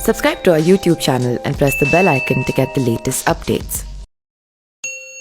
Subscribe to our YouTube channel and press the bell icon to get the latest updates.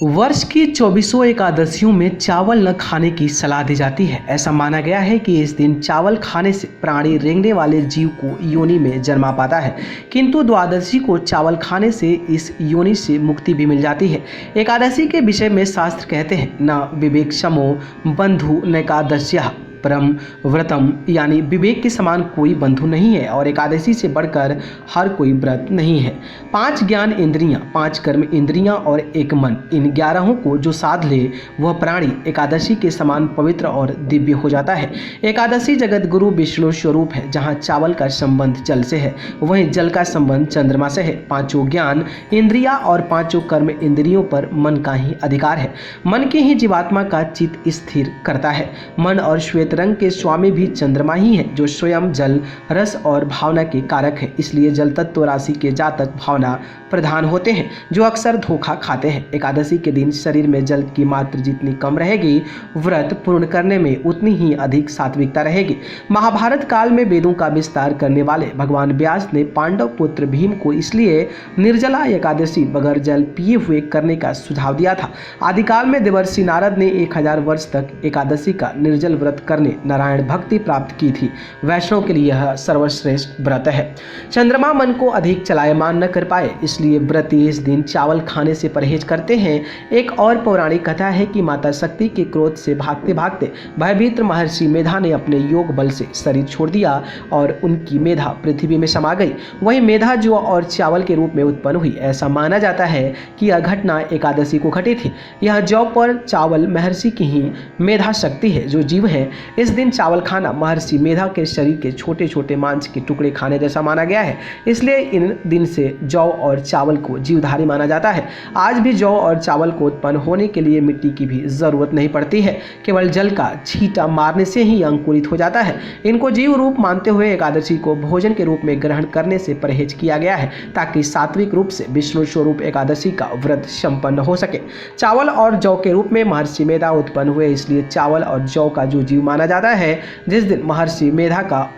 वर्ष की 24 एकादशियों में चावल न खाने की सलाह दी जाती है। ऐसा माना गया है कि इस दिन चावल खाने से प्राणी रेंगने वाले जीव को योनि में जन्मा पाता है, किंतु द्वादशी को चावल खाने से इस योनि से मुक्ति भी मिल जाती है। एकादशी के विषय में शास्त्र कहते हैं, न विवेक समो बंधु नैकादश्या परम व्रतम, यानी विवेक के समान कोई बंधु नहीं है और एकादशी से बढ़कर हर कोई व्रत नहीं है। 5 ज्ञान इंद्रियां, 5 कर्म इंद्रियां और 1 मन, इन 11 को जो साध ले वह प्राणी एकादशी के समान पवित्र और दिव्य हो जाता है। एकादशी जगत गुरु विष्णु स्वरूप है। जहाँ चावल का संबंध जल से है, वहीं जल का संबंध चंद्रमा से है। 5 ज्ञान इंद्रिया और 5 कर्म इंद्रियों पर मन का ही अधिकार है। मन की ही जीवात्मा का चित्त स्थिर करता है। मन और श्वेत रंग के स्वामी भी चंद्रमा ही है, जो स्वयं जल, रस और भावना के कारक है। इसलिए जल तत्व राशि के जातक भावना प्रधान होते हैं, जो अक्सर धोखा खाते हैं। एकादशी के दिन शरीर में जल की मात्रा जितनी कम रहेगी, व्रत पूर्ण करने में उतनी ही अधिक सात्विकता रहेगी। महाभारत काल में वेदों का विस्तार करने वाले भगवान व्यास ने पांडव पुत्र भीम को इसलिए निर्जला एकादशी बगैर जल पिए हुए करने का सुझाव दिया था। आदिकाल में देवर्षि नारद ने 1000 वर्ष तक एकादशी का निर्जल व्रत करने नारायण भक्ति प्राप्त की थी। वैष्णव के लिए यह सर्वश्रेष्ठ व्रत है। चंद्रमा मन को अधिक चलायमान न कर पाए, इसलिए व्रती इस दिन चावल खाने से परहेज करते हैं। एक और पौराणिक कथा है कि माता शक्ति के क्रोध से भागते भागते भयभीत महर्षि मेधा ने अपने योग बल से शरीर छोड़ दिया और उनकी मेधा पृथ्वी में समा गई। वही मेधा जौ और चावल के रूप में उत्पन्न हुई। ऐसा माना जाता है कि यह घटना एकादशी को घटी थी। यह जौ पर चावल महर्षि की ही मेधा शक्ति है, जो जीव है। इस दिन चावल खाना महर्षि मेधा के शरीर के छोटे छोटे मांस के टुकड़े खाने जैसा माना गया है। इसलिए इन दिन से जौ और चावल को जीवधारी माना जाता है। आज भी जौ और चावल को उत्पन्न होने के लिए मिट्टी की भी जरूरत नहीं पड़ती है, केवल जल का छींटा मारने से ही अंकुरित हो जाता है। इनको जीव रूप मानते हुए एकादशी को भोजन के रूप में ग्रहण करने से परहेज किया गया है, ताकि सात्विक रूप से विष्णु स्वरूप एकादशी का व्रत संपन्न हो सके। चावल और जौ के रूप में महर्षि मेधा उत्पन्न हुए, इसलिए चावल और जौ का जो जीव माना जाता है। जिस दिन महर्षि मेधा का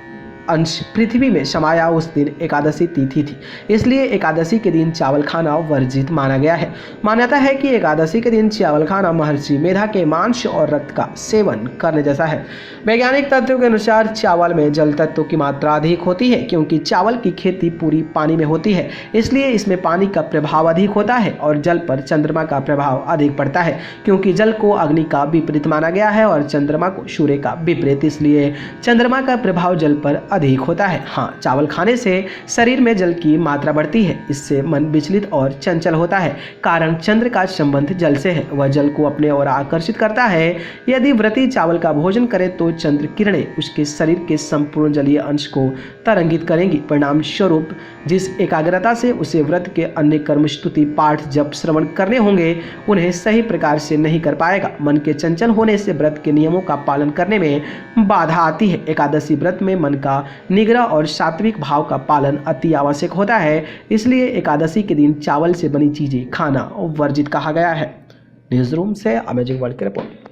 अंश पृथ्वी में समाया, उस दिन एकादशी तिथि थी। इसलिए एकादशी के दिन चावल खाना वर्जित माना गया है। मान्यता है कि एकादशी के दिन चावल खाना महर्षि मेधा के मांस और रक्त का सेवन करने जैसा है। वैज्ञानिक तथ्यों के अनुसार चावल में जल तत्व की मात्रा अधिक होती है, क्योंकि चावल की खेती पूरी पानी में होती है। इसलिए इसमें पानी का प्रभाव अधिक होता है और जल पर चंद्रमा का प्रभाव अधिक पड़ता है, क्योंकि जल को अग्नि का विपरीत माना गया है और चंद्रमा को सूर्य का विपरीत। इसलिए चंद्रमा का प्रभाव जल पर अधिक होता है। हाँ, चावल खाने से शरीर में जल की मात्रा बढ़ती है। इससे मन विचलित और चंचल होता है, कारण चंद्र का संबंध जल से है। वह जल को अपने ओर आकर्षित करता है। यदि व्रती चावल का भोजन करे तो चंद्र किरणें उसके शरीर के संपूर्ण जलीय अंश को तरंगित करेंगी। परिणाम स्वरूप जिस एकाग्रता से उसे व्रत के अन्य कर्म, स्तुति, पाठ, जप, श्रवण करने होंगे, उन्हें सही प्रकार से नहीं कर पाएगा। मन के चंचल होने से व्रत के नियमों का पालन करने में बाधा आती है। एकादशी व्रत में मन का निग्रह और सात्विक भाव का पालन अति आवश्यक होता है। इसलिए एकादशी के दिन चावल से बनी चीजें खाना वर्जित कहा गया है। न्यूज रूम से अमेजिंग वर्ल्ड की रिपोर्ट।